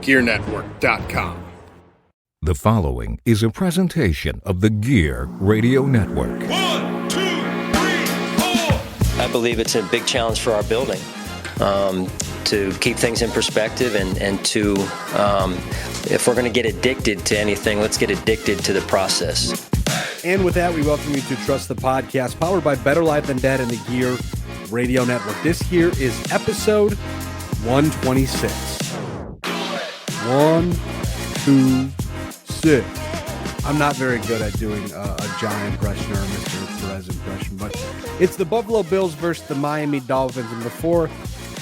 GearNetwork.com. The following is a presentation of the Gear Radio Network. 1, 2, 3, 4. I believe it's a big challenge for our building to keep things in perspective and to, if we're going to get addicted to anything, let's get addicted to the process. And with that, we welcome you to Trust the Podcast, powered by Better Life Than Dead and the Gear Radio Network. This here is episode 126. 126. I'm not very good at doing a John impression or a Mr. Perez impression, but it's the Buffalo Bills versus the Miami Dolphins. And before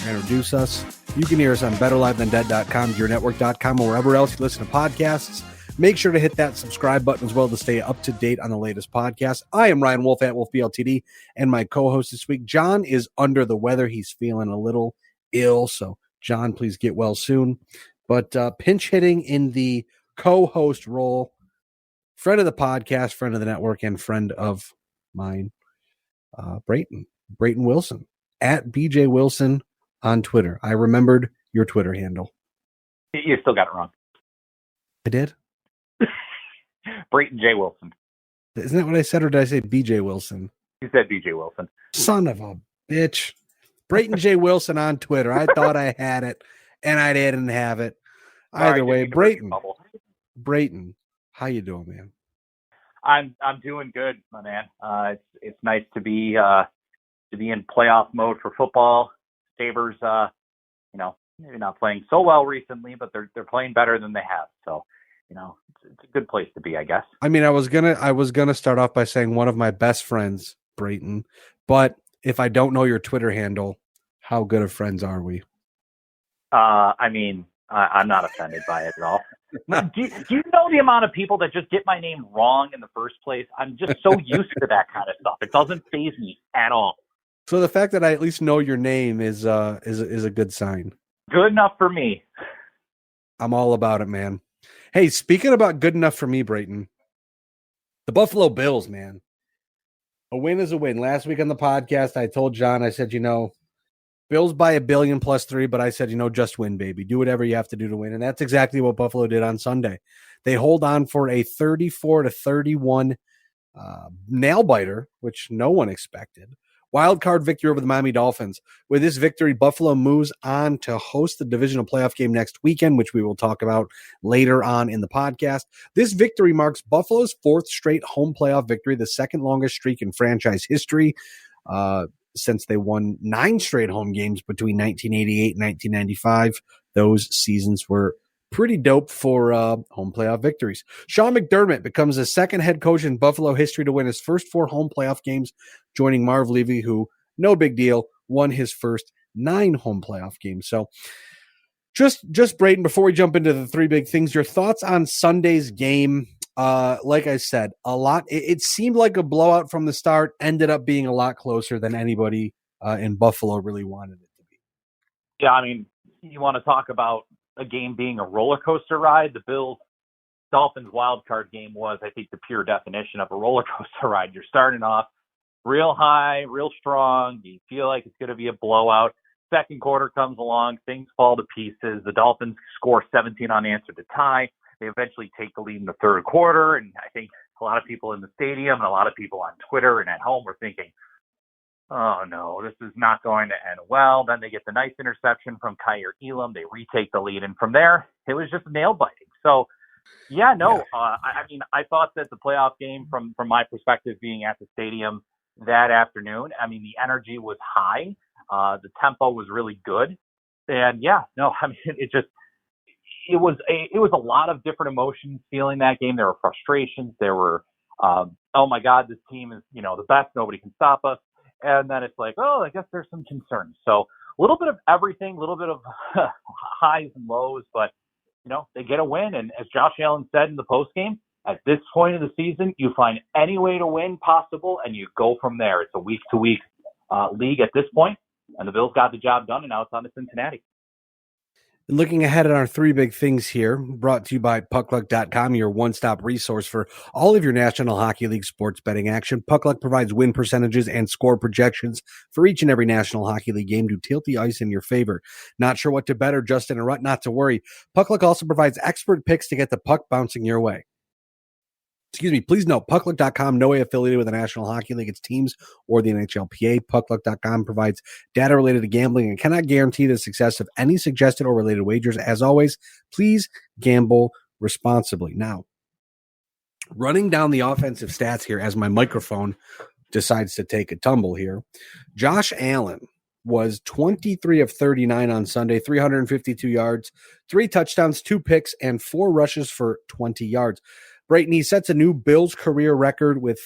I introduce us, you can hear us on BetterLiveThanDead.com, GearNetwork.com, or wherever else you listen to podcasts. Make sure to hit that subscribe button as well to stay up to date on the latest podcast. I am Ryan Wolfe at Wolfe BLTD, and my co-host this week, John, is under the weather. He's feeling a little ill, so John, please get well soon. But pinch hitting in the co-host role, friend of the podcast, friend of the network, and friend of mine, Brayton Wilson, at BJ Wilson on Twitter. I remembered your Twitter handle. You still got it wrong. I did? Brayton J. Wilson. Isn't that what I said, or did I say BJ Wilson? You said BJ Wilson. Son of a bitch. Brayton J. Wilson on Twitter. I thought I had it, and I didn't have it. Either way, Brayton, how you doing, man? I'm doing good, my man. It's nice to be in playoff mode for football. Sabres, maybe not playing so well recently, but they're playing better than they have. So, it's a good place to be, I guess. I mean, I was gonna start off by saying one of my best friends, Brayton, but if I don't know your Twitter handle, how good of friends are we? I'm not offended by it at all. Do you know the amount of people that just get my name wrong in the first place? I'm just so used to that kind of stuff. It doesn't faze me at all. So the fact that I at least know your name is a good sign. Good enough for me. I'm all about it, man. Hey, speaking about good enough for me, Brayton, the Buffalo Bills, man. A win is a win. Last week on the podcast, I told John, I said, Bills by $1 billion plus 3, but I said, just win, baby. Do whatever you have to do to win. And that's exactly what Buffalo did on Sunday. They hold on for a 34-31 nail biter, which no one expected. Wild card victory over the Miami Dolphins. With this victory, Buffalo moves on to host the divisional playoff game next weekend, which we will talk about later on in the podcast. This victory marks Buffalo's fourth straight home playoff victory, the second longest streak in franchise history, since they won 9 straight home games between 1988 and 1995. Those seasons were pretty dope for home playoff victories. Sean McDermott becomes the second head coach in Buffalo history to win his first 4 home playoff games, joining Marv Levy, who, no big deal, won his first 9 home playoff games. So just Brayton, before we jump into the 3 big things, your thoughts on Sunday's game. Like I said, it seemed like a blowout from the start, ended up being a lot closer than anybody in Buffalo really wanted it to be. Yeah, you want to talk about a game being a roller coaster ride. The Bills-Dolphins wild card game was, I think, the pure definition of a roller coaster ride. You're starting off real high, real strong. You feel like it's going to be a blowout. Second quarter comes along, things fall to pieces. The Dolphins score 17 unanswered to tie. They eventually take the lead in the third quarter, and I think a lot of people in the stadium and a lot of people on Twitter and at home were thinking, oh no, this is not going to end well. Then they get the nice interception from Kyer Elam. They retake the lead, and from there, it was just nail biting. So, I thought that the playoff game, from my perspective, being at the stadium that afternoon, the energy was high. The tempo was really good, and it was a lot of different emotions feeling that game. There were frustrations. There were, oh my God, this team is, the best. Nobody can stop us. And then it's like, oh, I guess there's some concerns. So a little bit of everything, a little bit of highs and lows, but, they get a win. And as Josh Allen said in the postgame, at this point of the season, you find any way to win possible, and you go from there. It's a week-to-week league at this point, and the Bills got the job done, and now it's on to Cincinnati. Looking ahead at our three big things here, brought to you by puckluck.com, your one-stop resource for all of your National Hockey League sports betting action. Puckluck provides win percentages and score projections for each and every National Hockey League game to tilt the ice in your favor. Not sure what to bet or just in a rut? Not to worry. Puckluck also provides expert picks to get the puck bouncing your way. Please note, puckluck.com, no way affiliated with the National Hockey League, its teams, or the NHLPA. Puckluck.com provides data related to gambling and cannot guarantee the success of any suggested or related wagers. As always, please gamble responsibly. Now, running down the offensive stats here as my microphone decides to take a tumble here. Josh Allen was 23 of 39 on Sunday, 352 yards, 3 touchdowns, 2 picks, and 4 rushes for 20 yards. Brayton, he sets a new Bills career record with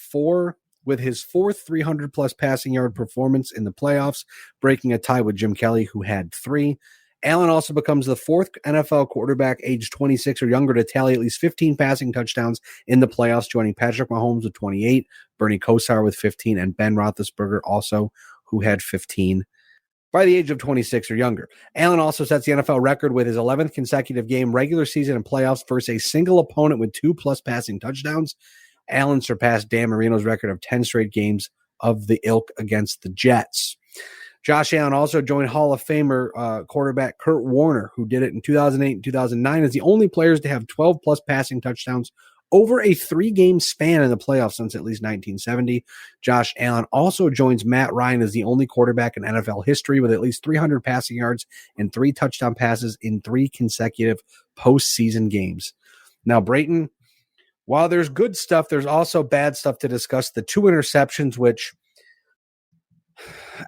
his fourth 300-plus passing yard performance in the playoffs, breaking a tie with Jim Kelly, who had 3. Allen also becomes the 4th NFL quarterback aged 26 or younger to tally at least 15 passing touchdowns in the playoffs, joining Patrick Mahomes with 28, Bernie Kosar with 15, and Ben Roethlisberger also, who had 15 by the age of 26 or younger. Allen also sets the NFL record with his 11th consecutive game, regular season, and playoffs versus a single opponent with 2+ passing touchdowns. Allen surpassed Dan Marino's record of 10 straight games of the ilk against the Jets. Josh Allen also joined Hall of Famer quarterback Kurt Warner, who did it in 2008 and 2009, as the only players to have 12+ passing touchdowns over a 3-game span in the playoffs since at least 1970. Josh Allen also joins Matt Ryan as the only quarterback in NFL history with at least 300 passing yards and 3 touchdown passes in 3 consecutive postseason games. Now, Brayton, while there's good stuff, there's also bad stuff to discuss. The 2 interceptions, which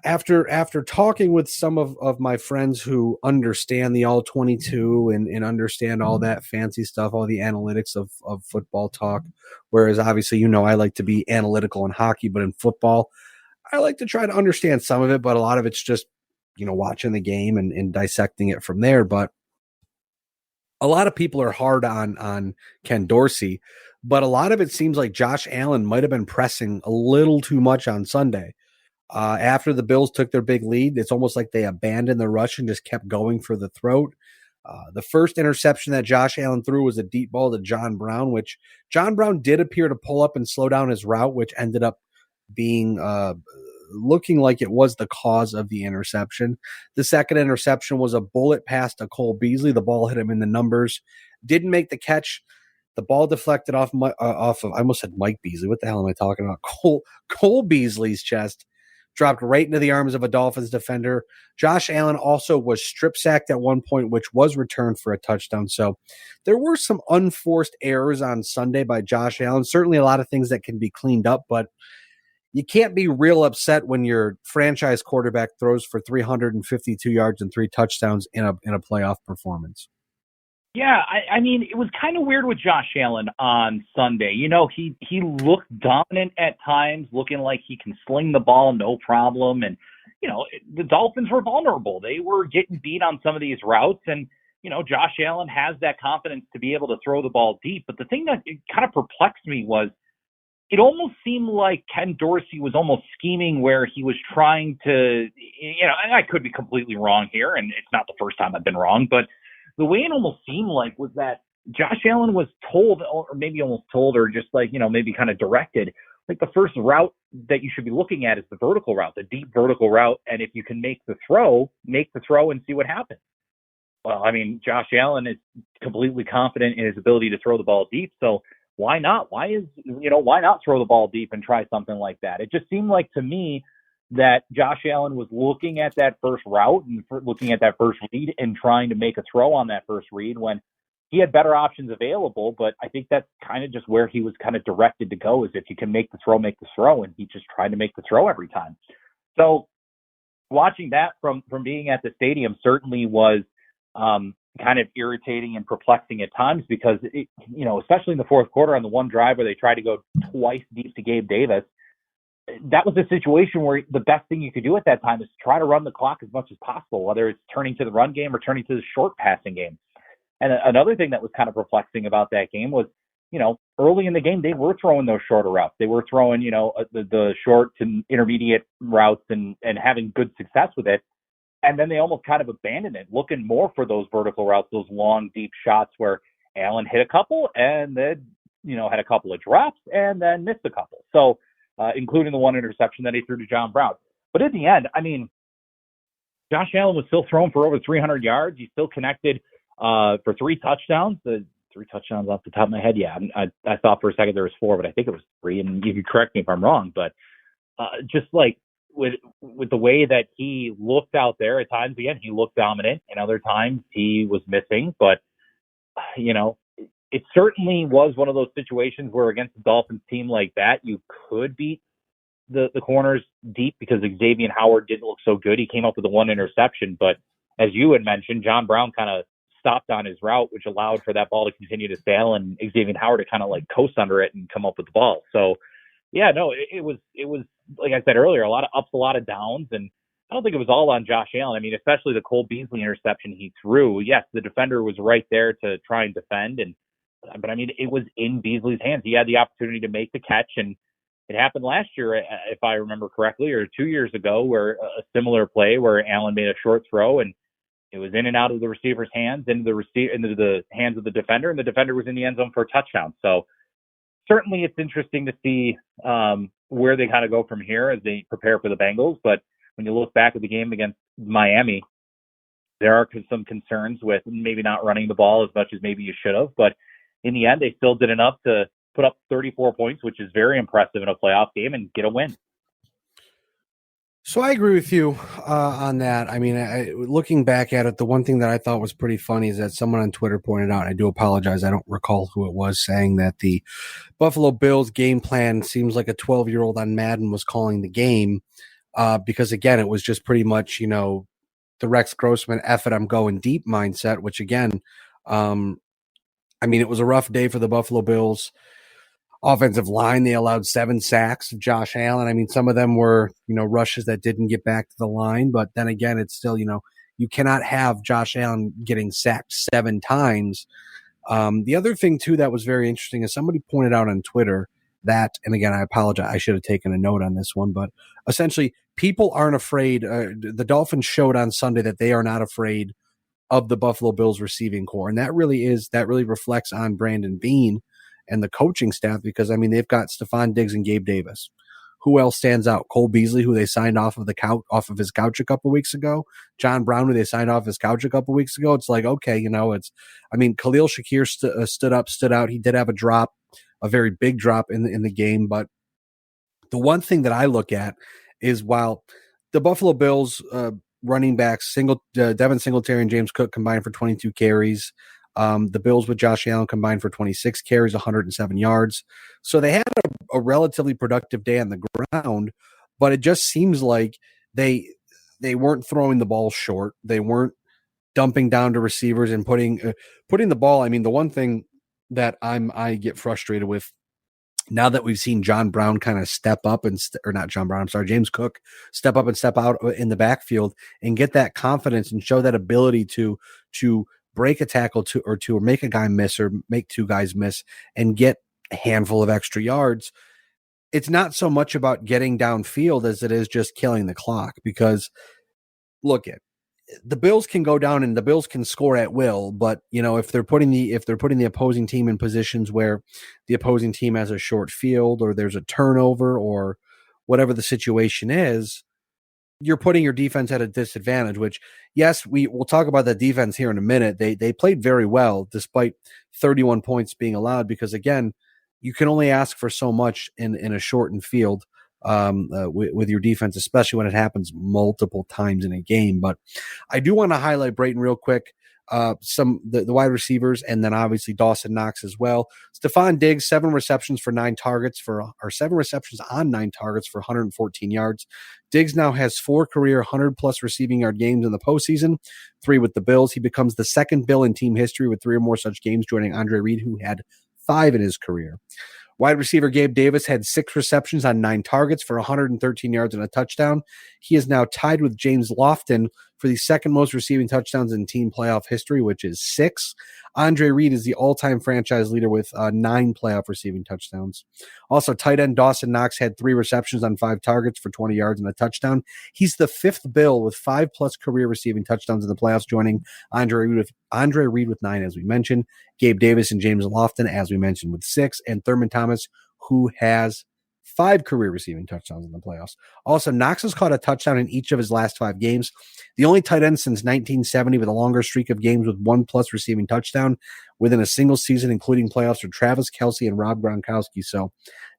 after talking with some of my friends who understand the all 22 and understand all that fancy stuff, all the analytics of football talk, whereas obviously, I like to be analytical in hockey, but in football, I like to try to understand some of it, but a lot of it's just, watching the game and dissecting it from there. But a lot of people are hard on Ken Dorsey, but a lot of it seems like Josh Allen might have been pressing a little too much on Sunday. After the Bills took their big lead, it's almost like they abandoned the rush and just kept going for the throat. The first interception that Josh Allen threw was a deep ball to John Brown, which John Brown did appear to pull up and slow down his route, which ended up being looking like it was the cause of the interception. The second interception was a bullet pass to Cole Beasley. The ball hit him in the numbers. Didn't make the catch. The ball deflected off of, I almost said Mike Beasley. What the hell am I talking about? Cole Beasley's chest. Dropped right into the arms of a Dolphins defender. Josh Allen also was strip sacked at one point, which was returned for a touchdown. So there were some unforced errors on Sunday by Josh Allen. Certainly a lot of things that can be cleaned up, but you can't be real upset when your franchise quarterback throws for 352 yards and 3 touchdowns in a playoff performance. Yeah, I mean, it was kind of weird with Josh Allen on Sunday. He looked dominant at times, looking like he can sling the ball no problem. And, the Dolphins were vulnerable. They were getting beat on some of these routes. And, Josh Allen has that confidence to be able to throw the ball deep. But the thing that kind of perplexed me was it almost seemed like Ken Dorsey was almost scheming where he was trying to, and I could be completely wrong here, and it's not the first time I've been wrong, but the way it almost seemed like was that Josh Allen was told, or maybe almost told, or just maybe kind of directed, like the first route that you should be looking at is the vertical route, the deep vertical route. And if you can make the throw and see what happens. Well, I mean, Josh Allen is completely confident in his ability to throw the ball deep. So why not? Why not throw the ball deep and try something like that? It just seemed like to me that Josh Allen was looking at that first route and looking at that first read and trying to make a throw on that first read when he had better options available. But I think that's kind of just where he was kind of directed to go, is if you can make the throw. And he just tried to make the throw every time. So watching that from being at the stadium certainly was kind of irritating and perplexing at times because, especially in the fourth quarter on the one drive where they tried to go twice deep to Gabe Davis, that was a situation where the best thing you could do at that time is try to run the clock as much as possible, whether it's turning to the run game or turning to the short passing game. And another thing that was kind of perplexing about that game was, early in the game, they were throwing those shorter routes. They were throwing, the short to intermediate routes and having good success with it. And then they almost kind of abandoned it, looking more for those vertical routes, those long, deep shots where Allen hit a couple and then, had a couple of drops and then missed a couple. So, including the one interception that he threw to John Brown. But in the end, Josh Allen was still throwing for over 300 yards. He still connected for 3 touchdowns. The 3 touchdowns off the top of my head. Yeah, I thought for a second there was 4, but I think it was 3. And you can correct me if I'm wrong. But just like with the way that he looked out there, at times again he looked dominant, and other times he was missing. But it certainly was one of those situations where against a Dolphins team like that, you could beat the corners deep because Xavier Howard didn't look so good. He came up with the 1 interception, but as you had mentioned, John Brown kind of stopped on his route, which allowed for that ball to continue to sail and Xavier Howard to kind of like coast under it and come up with the ball. So yeah, no, it was like I said earlier, a lot of ups, a lot of downs, and I don't think it was all on Josh Allen. Especially the Cole Beasley interception he threw. Yes, the defender was right there to try and defend, but it was in Beasley's hands. He had the opportunity to make the catch, and it happened last year, if I remember correctly, or 2 years ago, where a similar play where Allen made a short throw and it was in and out of the receiver's hands, into the hands of the defender, and the defender was in the end zone for a touchdown. So certainly it's interesting to see where they kind of go from here as they prepare for the Bengals. But when you look back at the game against Miami, there are some concerns with maybe not running the ball as much as maybe you should have. But in the end, they still did enough to put up 34 points, which is very impressive in a playoff game, and get a win. So I agree with you on that. Looking back at it, the one thing that I thought was pretty funny is that someone on Twitter pointed out, and I do apologize, I don't recall who it was, saying that the Buffalo Bills game plan seems like a 12-year-old on Madden was calling the game because, again, it was just pretty much, the Rex Grossman, F it, I'm going deep mindset, which, again, it was a rough day for the Buffalo Bills offensive line. They allowed 7 sacks of Josh Allen. Some of them were, rushes that didn't get back to the line. But then again, it's still, you cannot have Josh Allen getting sacked 7 times. The other thing, too, that was very interesting is somebody pointed out on Twitter that, and again, I apologize, I should have taken a note on this one, but essentially people aren't afraid. The Dolphins showed on Sunday that they are not afraid of the Buffalo Bills receiving core. And that really reflects on Brandon Beane and the coaching staff, because they've got Stephon Diggs and Gabe Davis. Who else stands out? Cole Beasley, who they signed off of his couch a couple weeks ago. John Brown, who they signed off his couch a couple weeks ago. It's like, okay, Khalil Shakir stood out. He did have a drop, a very big drop in the game. But the one thing that I look at is, while the Buffalo Bills running backs, Devin Singletary and James Cook combined for 22 carries. The Bills with Josh Allen combined for 26 carries, 107 yards. So they had a relatively productive day on the ground, but it just seems like they weren't throwing the ball short. They weren't dumping down to receivers and putting the ball. The one thing that I get frustrated with now that we've seen John Brown kind of step up James Cook step up and step out in the backfield and get that confidence and show that ability to break a tackle or make a guy miss or make 2 guys miss and get a handful of extra yards. It's not so much about getting downfield as it is just killing the clock, because the Bills can go down and the Bills can score at will, but if they're putting the opposing team in positions where the opposing team has a short field or there's a turnover or whatever the situation is, you're putting your defense at a disadvantage, which, yes, we'll talk about the defense here in a minute. They played very well despite 31 points being allowed, because, again, you can only ask for so much in a shortened field with your defense, especially when it happens multiple times in a game. But I do want to highlight, Brayton, real quick, the wide receivers, and then obviously Dawson Knox as well. Stephon Diggs, 7 receptions on 9 targets for 114 yards. Diggs now has 4 career 100-plus receiving yard games in the postseason, 3 with the Bills. He becomes the second Bill in team history with 3 or more such games, joining Andre Reed, who had 5 in his career. Wide receiver Gabe Davis had 6 receptions on 9 targets for 113 yards and a touchdown. He is now tied with James Lofton for the second most receiving touchdowns in team playoff history, which is 6. Andre Reed is the all-time franchise leader with 9 playoff receiving touchdowns. Also, tight end Dawson Knox had 3 receptions on 5 targets for 20 yards and a touchdown. He's the 5th Bill with 5+ career receiving touchdowns in the playoffs, joining Andre Reed with 9, as we mentioned. Gabe Davis and James Lofton, as we mentioned, with 6, and Thurman Thomas, who has 5 career receiving touchdowns in the playoffs. Also, Knox has caught a touchdown in each of his last 5 games. The only tight end since 1970 with a longer streak of games with 1+ receiving touchdown within a single season, including playoffs, are Travis Kelce and Rob Gronkowski. So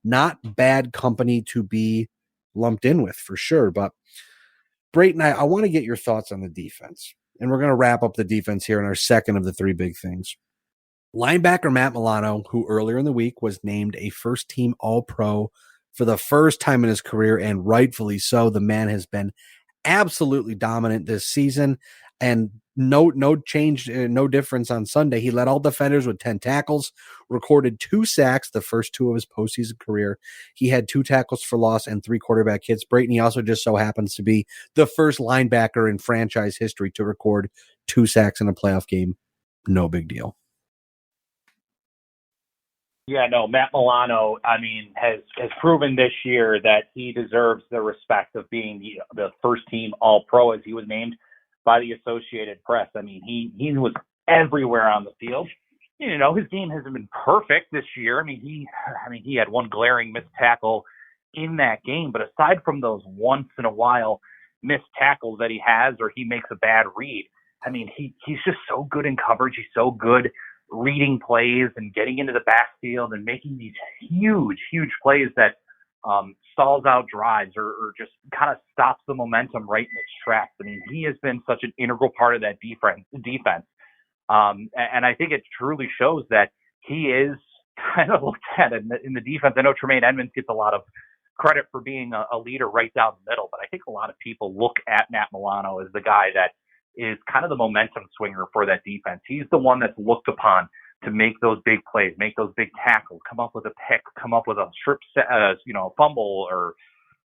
not bad company to be lumped in with for sure. But Brayton, I want to get your thoughts on the defense. And we're going to wrap up the defense here in our second of the 3 big things. Linebacker Matt Milano, who earlier in the week was named a first-team All-Pro for the first time in his career, and rightfully so. The man has been absolutely dominant this season, and no change, no difference on Sunday. He led all defenders with 10 tackles, recorded 2 sacks, the first 2 of his postseason career. He had 2 tackles for loss and 3 quarterback hits. Brayton, he also just so happens to be the first linebacker in franchise history to record 2 sacks in a playoff game. No big deal. Yeah, no, Matt Milano, I mean, has proven this year that he deserves the respect of being the first-team All-Pro, as he was named by the Associated Press. I mean, he was everywhere on the field. You know, his game hasn't been perfect this year. I mean, he had one glaring missed tackle in that game, but aside from those once-in-a-while missed tackles that he has, or he makes a bad read, I mean, he's just so good in coverage. He's so good reading plays and getting into the backfield and making these huge plays that stalls out drives or just kind of stops the momentum right in its tracks. I mean, he has been such an integral part of that defense. And I think it truly shows that he is kind of looked at in the defense. I know Tremaine Edmonds gets a lot of credit for being a leader right down the middle, but I think a lot of people look at Matt Milano as the guy that is kind of the momentum swinger for that defense. He's the one that's looked upon to make those big plays, make those big tackles, come up with a pick, come up with a strip, fumble or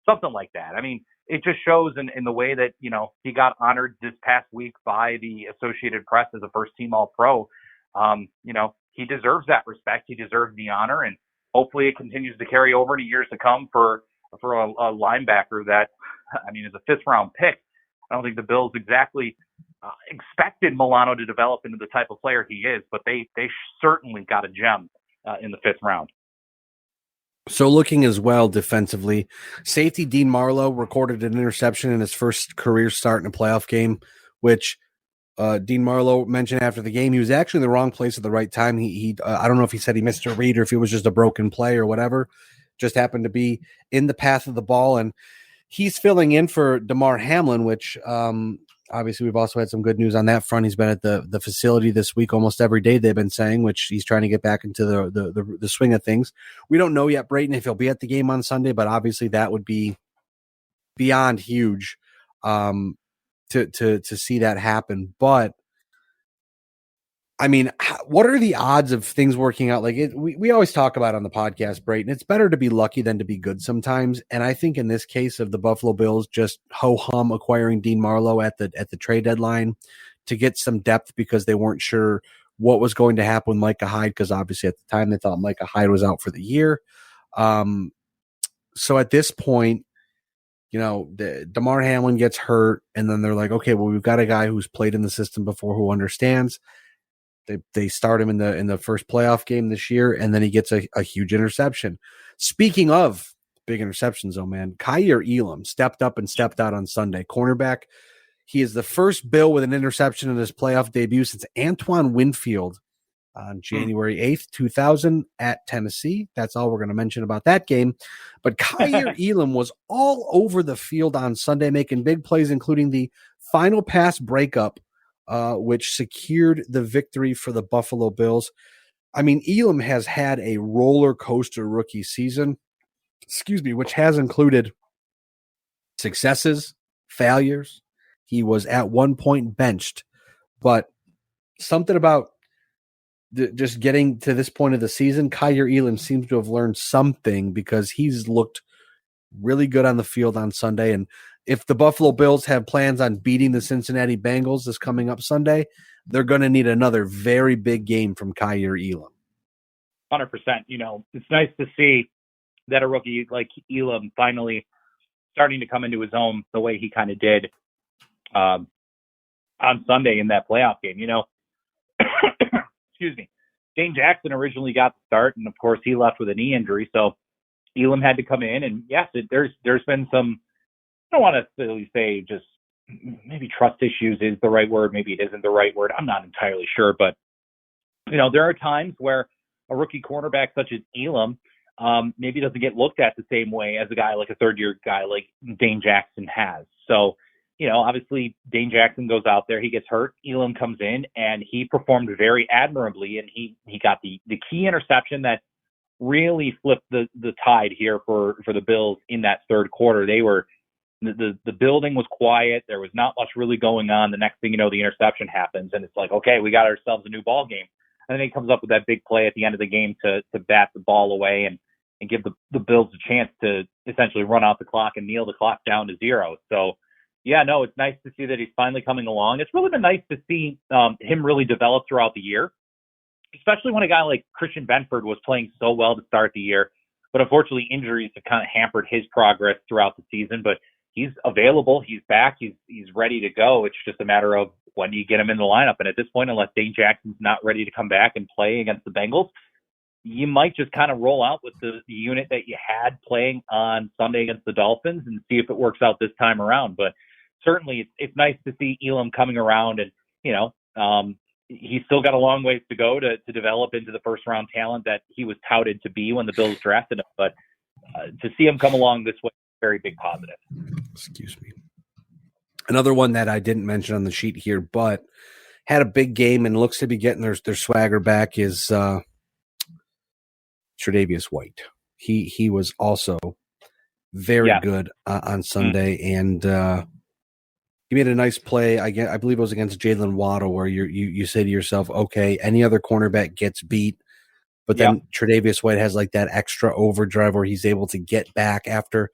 something like that. I mean, it just shows in the way that, you know, he got honored this past week by the Associated Press as a first-team All-Pro. You know, he deserves that respect. He deserves the honor, and hopefully it continues to carry over to years to come for a linebacker that, I mean, is a 5th-round pick. I don't think the Bills exactly expected Milano to develop into the type of player he is, but they certainly got a gem in the 5th round. So looking as well defensively, safety Dean Marlowe recorded an interception in his first career start in a playoff game, which Dean Marlowe mentioned after the game. He was actually in the wrong place at the right time. He I don't know if he said he missed a read or if it was just a broken play or whatever, just happened to be in the path of the ball. And he's filling in for Damar Hamlin, which obviously we've also had some good news on that front. He's been at the facility this week almost every day, they've been saying, which he's trying to get back into the swing of things. We don't know yet, Brayton, if he'll be at the game on Sunday, but obviously that would be beyond huge to see that happen. But I mean, what are the odds of things working out? Like we always talk about on the podcast, Brayton, it's better to be lucky than to be good sometimes. And I think in this case of the Buffalo Bills, just ho-hum acquiring Dean Marlowe at the trade deadline to get some depth because they weren't sure what was going to happen with Micah Hyde, because obviously at the time they thought Micah Hyde was out for the year. So at this point, you know, Damar Hamlin gets hurt, and then they're like, okay, well, we've got a guy who's played in the system before who understands. They start him in the first playoff game this year, and then he gets a huge interception. Speaking of big interceptions, though, man, Kaiir Elam stepped up and stepped out on Sunday. Cornerback. He is the first Bill with an interception in his playoff debut since Antoine Winfield on January 8th, 2000 at Tennessee. That's all we're going to mention about that game. But Kaiir Elam was all over the field on Sunday, making big plays, including the final pass breakup, which secured the victory for the Buffalo Bills. I mean, Elam has had a roller coaster rookie season, which has included successes, failures. He was at one point benched, but something about just getting to this point of the season, Kaiir Elam seems to have learned something, because he's looked really good on the field on Sunday. And if the Buffalo Bills have plans on beating the Cincinnati Bengals this coming up Sunday, they're going to need another very big game from Kaiir Elam. 100%. You know, it's nice to see that a rookie like Elam finally starting to come into his own the way he kind of did on Sunday in that playoff game. You know, excuse me. Dane Jackson originally got the start, and of course he left with a knee injury, so Elam had to come in. And yes, there's been some, I don't want to really say just maybe trust issues is the right word, maybe it isn't the right word. I'm not entirely sure, but you know, there are times where a rookie cornerback such as Elam maybe doesn't get looked at the same way as a guy like a third-year guy like Dane Jackson has. So, you know, obviously Dane Jackson goes out there, he gets hurt, Elam comes in, and he performed very admirably, and he got the key interception that really flipped the tide here for the Bills in that third quarter. They were the building was quiet. There was not much really going on. The next thing you know, the interception happens, and it's like, okay, we got ourselves a new ball game. And then he comes up with that big play at the end of the game to bat the ball away and give the Bills a chance to essentially run out the clock and kneel the clock down to 0. So, yeah, no, it's nice to see that he's finally coming along. It's really been nice to see him really develop throughout the year, especially when a guy like Christian Benford was playing so well to start the year. But unfortunately, injuries have kind of hampered his progress throughout the season. But he's available. He's back. He's ready to go. It's just a matter of when do you get him in the lineup. And at this point, unless Dane Jackson's not ready to come back and play against the Bengals, you might just kind of roll out with the unit that you had playing on Sunday against the Dolphins and see if it works out this time around. But certainly it's nice to see Elam coming around, and, you know, he's still got a long ways to go to develop into the first-round talent that he was touted to be when the Bills drafted him. But to see him come along this way, very big positive. Excuse me. Another one that I didn't mention on the sheet here, but had a big game and looks to be getting their swagger back is Tre'Davious White. He was also very good on Sunday, and he made a nice play. I believe it was against Jalen Waddle, where you say to yourself, okay, any other cornerback gets beat, but then Tre'Davious White has like that extra overdrive where he's able to get back after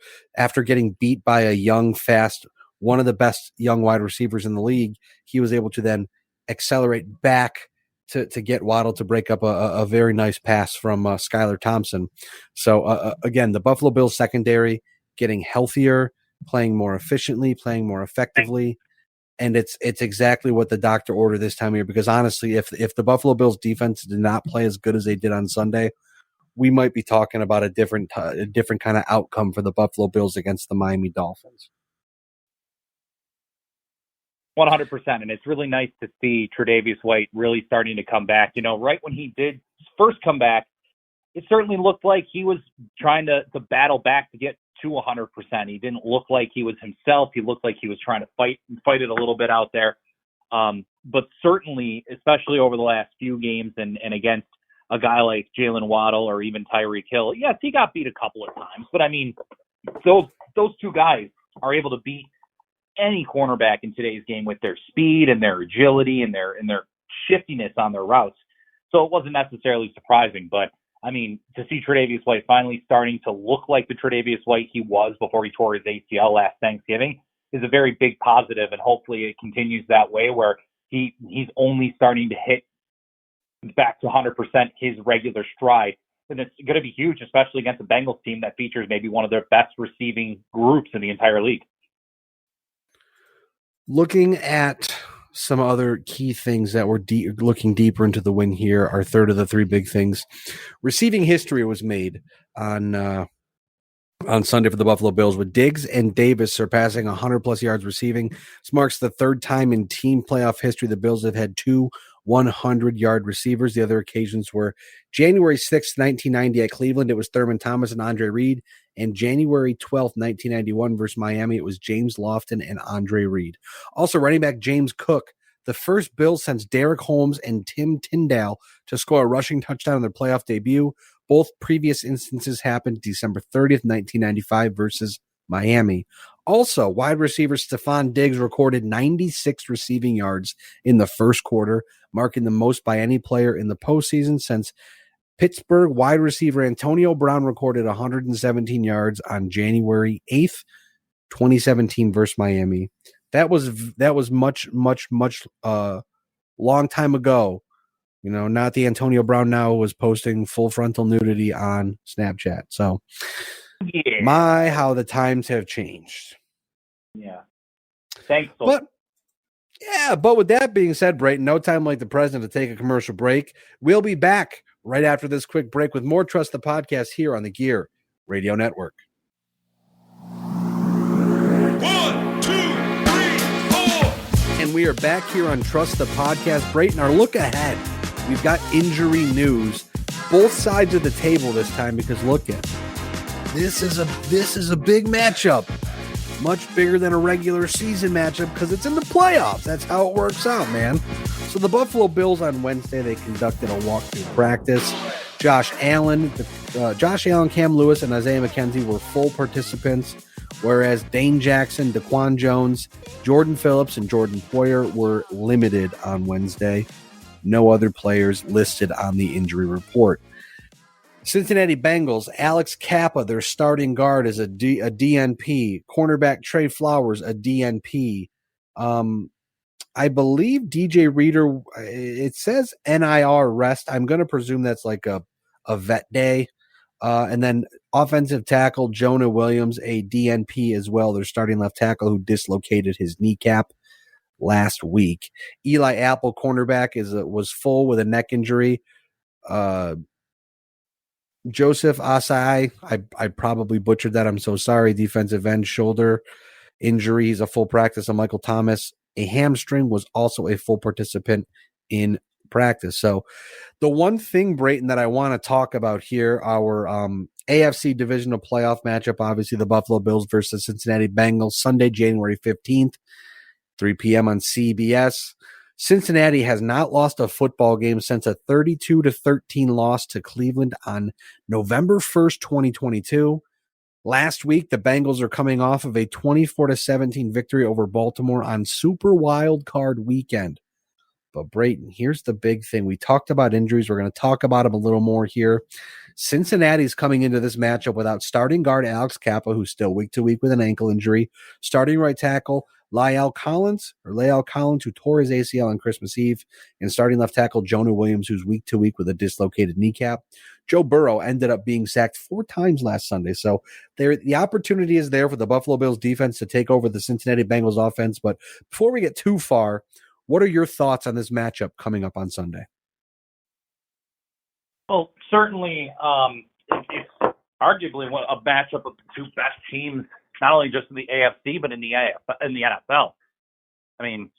getting beat by a young, fast, one of the best young wide receivers in the league. He was able to then accelerate back to get Waddle to break up a very nice pass from Skylar Thompson. So again, the Buffalo Bills secondary getting healthier, playing more efficiently, playing more effectively. And it's exactly what the doctor ordered this time of year, because honestly, if the Buffalo Bills defense did not play as good as they did on Sunday, we might be talking about a different kind of outcome for the Buffalo Bills against the Miami Dolphins. 100%. And it's really nice to see Tre'Davious White really starting to come back. You know, right when he did first come back, it certainly looked like he was trying to battle back to get to 100%. He didn't look like he was himself. He looked like he was trying to fight it a little bit out there. But certainly, especially over the last few games and against a guy like Jalen Waddle or even Tyreek Hill, yes, he got beat a couple of times. But I mean, those two guys are able to beat any cornerback in today's game with their speed and their agility and their shiftiness on their routes. So it wasn't necessarily surprising, but I mean, to see Tre'Davious White finally starting to look like the Tre'Davious White he was before he tore his ACL last Thanksgiving is a very big positive, and hopefully it continues that way where he's only starting to hit back to 100% his regular stride. And it's going to be huge, especially against a Bengals team that features maybe one of their best receiving groups in the entire league. Looking at some other key things that we're looking deeper into the win here, our third of the three big things. Receiving history was made on Sunday for the Buffalo Bills, with Diggs and Davis surpassing 100-plus yards receiving. This marks the third time in team playoff history the Bills have had two 100-yard receivers. The other occasions were January 6th, 1990 at Cleveland. It was Thurman Thomas and Andre Reed. And January 12th, 1991 versus Miami, it was James Lofton and Andre Reed. Also, running back James Cook, the first Bills since Derek Holmes and Tim Tyndall to score a rushing touchdown in their playoff debut. Both previous instances happened December 30th, 1995 versus Miami. Also, wide receiver Stephon Diggs recorded 96 receiving yards in the first quarter, marking the most by any player in the postseason since Pittsburgh wide receiver Antonio Brown recorded 117 yards on January 8th, 2017 versus Miami. That was much long time ago. You know, not the Antonio Brown now was posting full frontal nudity on Snapchat. So, my, how the times have changed. Yeah. Thanks. But with that being said, Brayton, no time like the present to take a commercial break. We'll be back right after this quick break with more Trust the Podcast here on the Gear Radio Network. 1, 2, 3, 4. And we are back here on Trust the Podcast. Brayton, our look ahead. We've got injury news, both sides of the table this time, because look at this is a big matchup, much bigger than a regular season matchup because it's in the playoffs. That's how it works out, man. So the Buffalo Bills on Wednesday, they conducted a walkthrough practice. Josh Allen, Cam Lewis, and Isaiah McKenzie were full participants, whereas Dane Jackson, Daquan Jones, Jordan Phillips, and Jordan Poyer were limited on Wednesday. No other players listed on the injury report. Cincinnati Bengals, Alex Kappa, their starting guard, is a DNP. Cornerback Trey Flowers, a DNP. I believe DJ Reader, it says NIR rest. I'm going to presume that's like a vet day. And then offensive tackle Jonah Williams, a DNP as well. Their starting left tackle who dislocated his kneecap last week. Eli Apple, cornerback, was full with a neck injury. Joseph Asai, I probably butchered that. I'm so sorry. Defensive end, shoulder injury. He's a full practice. And Michael Thomas, a hamstring, was also a full participant in practice. So the one thing, Brayton, that I want to talk about here, our AFC divisional playoff matchup, obviously the Buffalo Bills versus Cincinnati Bengals, Sunday, January 15th. 3 p.m. on CBS. Cincinnati has not lost a football game since a 32-13 loss to Cleveland on November 1st, 2022. Last week, the Bengals are coming off of a 24-17 victory over Baltimore on Super Wild Card Weekend. But Brayton, here's the big thing. We talked about injuries. We're going to talk about them a little more here. Cincinnati's coming into this matchup without starting guard Alex Kappa, who's still week to week with an ankle injury, starting right tackle La'el Collins, who tore his ACL on Christmas Eve, and starting left tackle Jonah Williams, who's week to week with a dislocated kneecap. Joe Burrow ended up being sacked 4 times last Sunday. So the opportunity is there for the Buffalo Bills defense to take over the Cincinnati Bengals offense. But before we get too far, what are your thoughts on this matchup coming up on Sunday? Well, certainly it's arguably a matchup of the two best teams, not only just in the AFC, but in the NFL. I mean,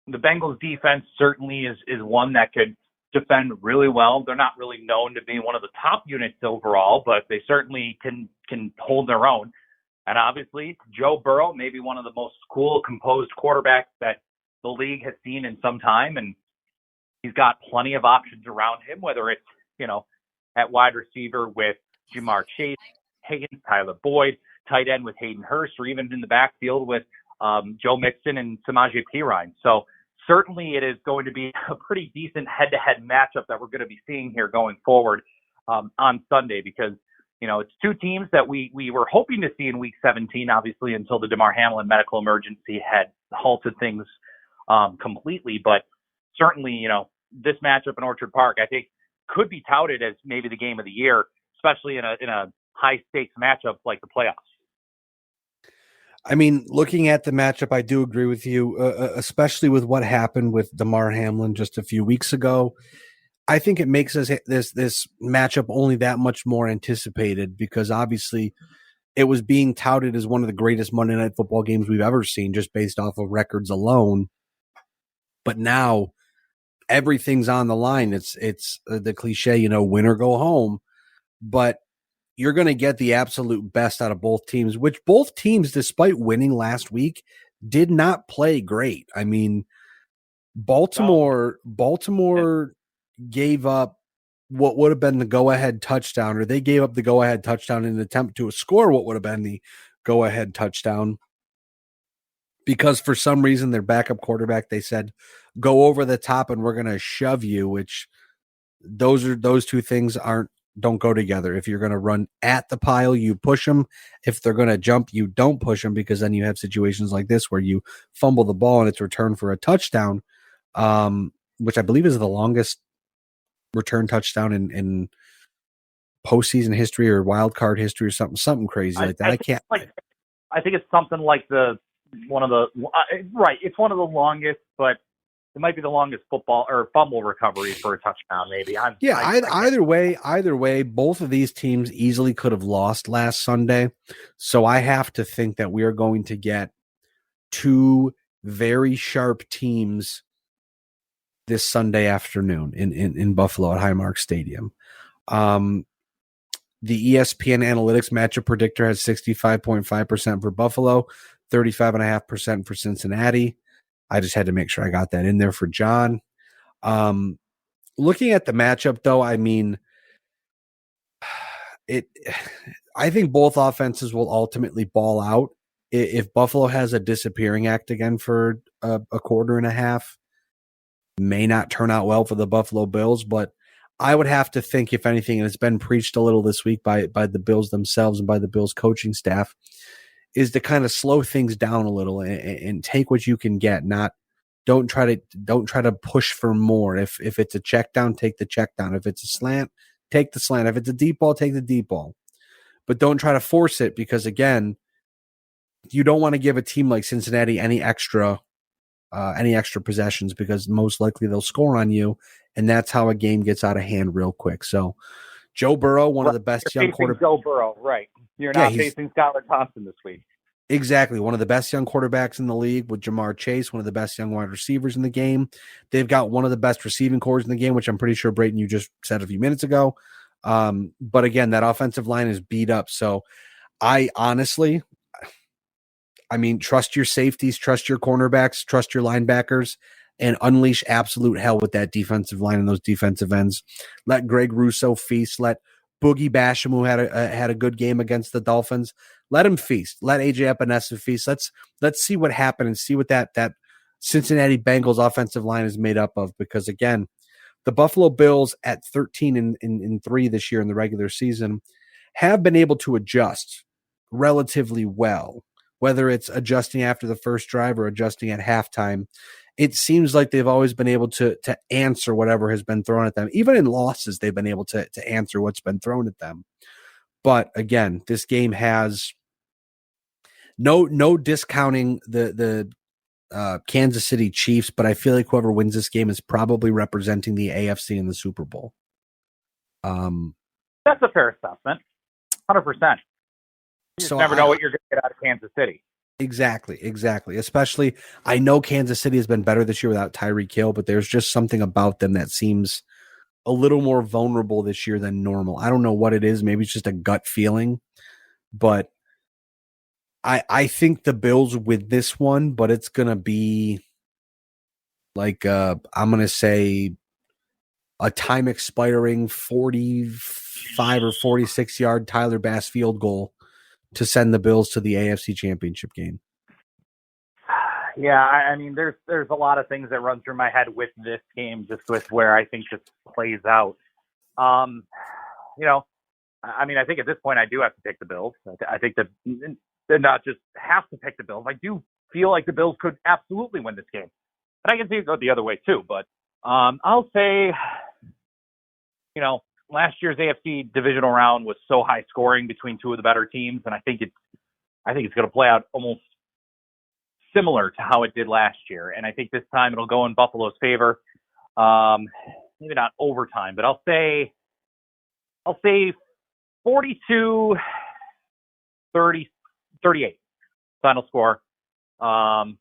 the Bengals defense certainly is one that could defend really well. They're not really known to be one of the top units overall, but they certainly can hold their own. And obviously, Joe Burrow, maybe one of the most cool, composed quarterbacks that the league has seen in some time. And he's got plenty of options around him, whether it's, at wide receiver with Jamar Chase, Higgins, Tyler Boyd, tight end with Hayden Hurst, or even in the backfield with Joe Mixon and Samaje Perine. So certainly it is going to be a pretty decent head-to-head matchup that we're going to be seeing here going forward on Sunday, because, it's two teams that we were hoping to see in Week 17, obviously, until the Damar Hamlin medical emergency had halted things completely. But certainly, this matchup in Orchard Park, I think, could be touted as maybe the game of the year, especially in a high-stakes matchup like the playoffs. I mean, looking at the matchup, I do agree with you, especially with what happened with Damar Hamlin just a few weeks ago. I think it makes this matchup only that much more anticipated, because obviously it was being touted as one of the greatest Monday Night Football games we've ever seen, just based off of records alone. But now everything's on the line. It's the cliche, win or go home. But you're going to get the absolute best out of both teams, which both teams, despite winning last week, did not play great. I mean, Baltimore gave up what would have been the go-ahead touchdown, or they gave up the go-ahead touchdown in an attempt to score what would have been the go-ahead touchdown, because for some reason their backup quarterback, they said, go over the top and we're going to shove you, which those two things aren't don't go together. If you're going to run at the pile, you push them. If they're going to jump, you don't push them, because then you have situations like this where you fumble the ball and it's returned for a touchdown, which I believe is the longest return touchdown in postseason history or wild card history or something crazy like that. I think it's something like it's one of the longest, but it might be the longest football or fumble recovery for a touchdown, maybe. Either way, both of these teams easily could have lost last Sunday. So I have to think that we are going to get two very sharp teams this Sunday afternoon in Buffalo at Highmark Stadium. The ESPN Analytics matchup predictor has 65.5% for Buffalo, 35.5% for Cincinnati. I just had to make sure I got that in there for John. Looking at the matchup, though, I mean, I think both offenses will ultimately ball out. If Buffalo has a disappearing act again for a quarter and a half, may not turn out well for the Buffalo Bills, but I would have to think, if anything, and it's been preached a little this week by the Bills themselves and by the Bills coaching staff, is to kind of slow things down a little and take what you can get. Don't try to push for more. If it's a check down, take the check down. If it's a slant, take the slant. If it's a deep ball, take the deep ball. But don't try to force it, because again, you don't want to give a team like Cincinnati any extra possessions, because most likely they'll score on you, and that's how a game gets out of hand real quick. So Joe Burrow, one of the best young quarterbacks. Joe Burrow, right. You're not facing Skylar Thompson this week. Exactly. One of the best young quarterbacks in the league with Jamar Chase, one of the best young wide receivers in the game. They've got one of the best receiving cores in the game, which I'm pretty sure, Brayton, you just said a few minutes ago. But again, that offensive line is beat up. So I honestly, trust your safeties, trust your cornerbacks, trust your linebackers, and unleash absolute hell with that defensive line and those defensive ends. Let Greg Russo feast. Let Boogie Basham, who had a good game against the Dolphins, let him feast. Let AJ Epinesa feast. Let's see what happened and see what that Cincinnati Bengals offensive line is made up of. Because again, the Buffalo Bills at 13-3 this year in the regular season have been able to adjust relatively well. Whether it's adjusting after the first drive or adjusting at halftime, it seems like they've always been able to answer whatever has been thrown at them. Even in losses, they've been able to answer what's been thrown at them. But again, this game has no discounting the Kansas City Chiefs, but I feel like whoever wins this game is probably representing the AFC in the Super Bowl. That's a fair assessment. 100%. You just never know what you're going to get out of Kansas City. Exactly. Especially, I know Kansas City has been better this year without Tyreek Hill, but there's just something about them that seems a little more vulnerable this year than normal. I don't know what it is. Maybe it's just a gut feeling, but I think the Bills with this one, but it's going to be like, I'm going to say a time expiring 45 or 46 yard Tyler Bass field goal to send the Bills to the AFC Championship game. Yeah, there's a lot of things that run through my head with this game, just with where I think this plays out. I think at this point I do have to pick the Bills. I think that they're not just have to pick the Bills. I do feel like the Bills could absolutely win this game. And I can see it go the other way too, but I'll say, last year's AFC divisional round was so high scoring between two of the better teams, and I think it's going to play out almost similar to how it did last year. And I think this time it'll go in Buffalo's favor. Maybe not overtime, but I'll say 42-38 final score. It's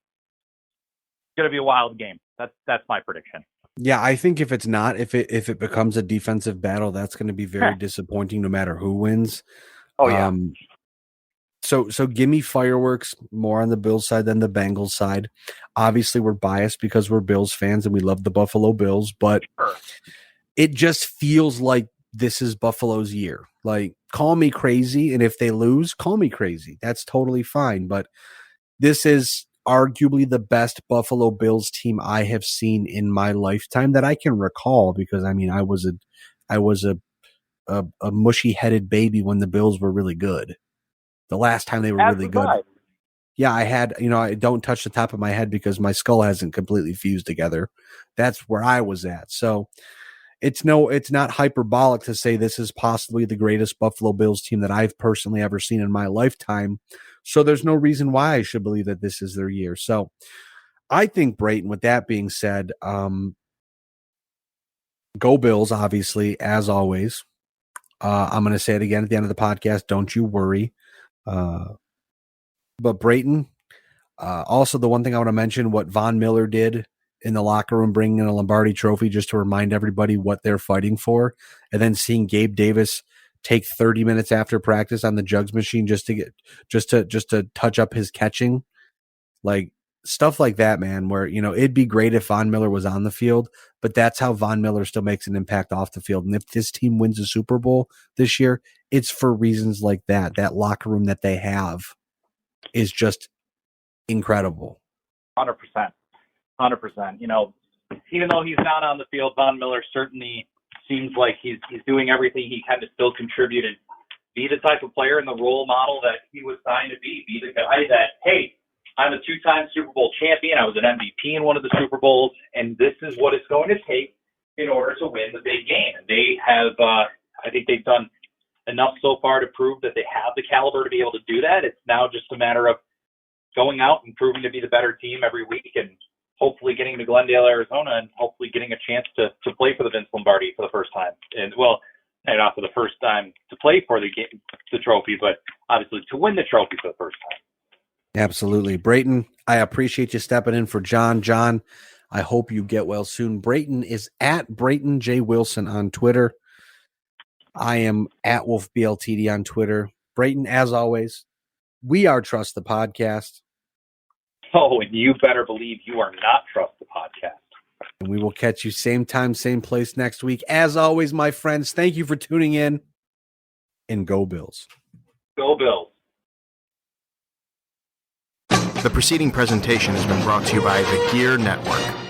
going to be a wild game. That's my prediction. Yeah, I think if it becomes a defensive battle, that's going to be very disappointing no matter who wins. Oh yeah. So give me fireworks more on the Bills side than the Bengals side. Obviously, we're biased because we're Bills fans and we love the Buffalo Bills, but it just feels like this is Buffalo's year. Like, call me crazy, and if they lose, call me crazy. That's totally fine, but this is arguably the best Buffalo Bills team I have seen in my lifetime that I can recall, because I was a a mushy headed baby when the Bills were really good. The last time they were really good. Yeah, I had, I don't touch the top of my head because my skull hasn't completely fused together. That's where I was at. So it's not hyperbolic to say this is possibly the greatest Buffalo Bills team that I've personally ever seen in my lifetime. So there's no reason why I should believe that this is their year. So I think, Brayton, with that being said, go Bills, obviously, as always. I'm going to say it again at the end of the podcast. Don't you worry. But Brayton, also the one thing I want to mention, what Von Miller did in the locker room, bringing in a Lombardi trophy just to remind everybody what they're fighting for. And then seeing Gabe Davis take 30 minutes after practice on the jugs machine just to touch up his catching. Like stuff like that, man, where, it'd be great if Von Miller was on the field, but that's how Von Miller still makes an impact off the field. And if this team wins the Super Bowl this year, it's for reasons like that. That locker room that they have is just incredible. 100%. 100%. Even though he's not on the field, Von Miller certainly seems like he's doing everything he can to still contribute and be the type of player and the role model that he was signed to be. Be the guy that, hey, I'm a 2-time Super Bowl champion. I was an MVP in one of the Super Bowls, and this is what it's going to take in order to win the big game. And they have, I think they've done enough so far to prove that they have the caliber to be able to do that. It's now just a matter of going out and proving to be the better team every week and hopefully getting to Glendale, Arizona, and hopefully getting a chance to play for the Vince Lombardi for the first time. And, well, not for the first time to play for the trophy, but obviously to win the trophy for the first time. Absolutely. Brayton, I appreciate you stepping in for John. John, I hope you get well soon. Brayton is at Brayton J. Wilson on Twitter. I am at Wolfe BLTD on Twitter. Brayton, as always, we are Trust the Podcast. Oh, and you better believe you are not Trust the Podcast. And we will catch you same time, same place next week. As always, my friends, thank you for tuning in, and go Bills. Go Bills. The preceding presentation has been brought to you by the Gear Network.